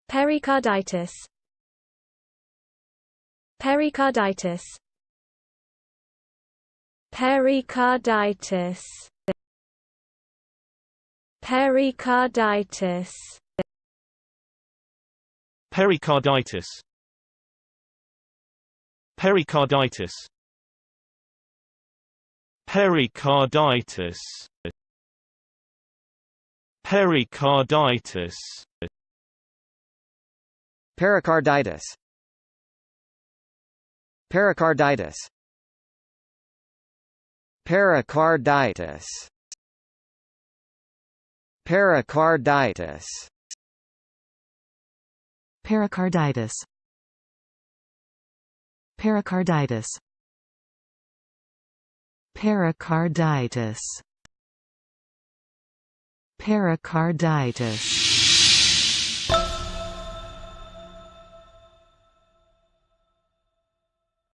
Pericarditis. Pericarditis. Pericarditis. Pericarditis. Pericarditis. Pericarditis. Pericarditis. Pericarditis. Pericarditis. Pericarditis. Pericarditis. Pericarditis. Pericarditis. Pericarditis. Pericarditis. Pericarditis.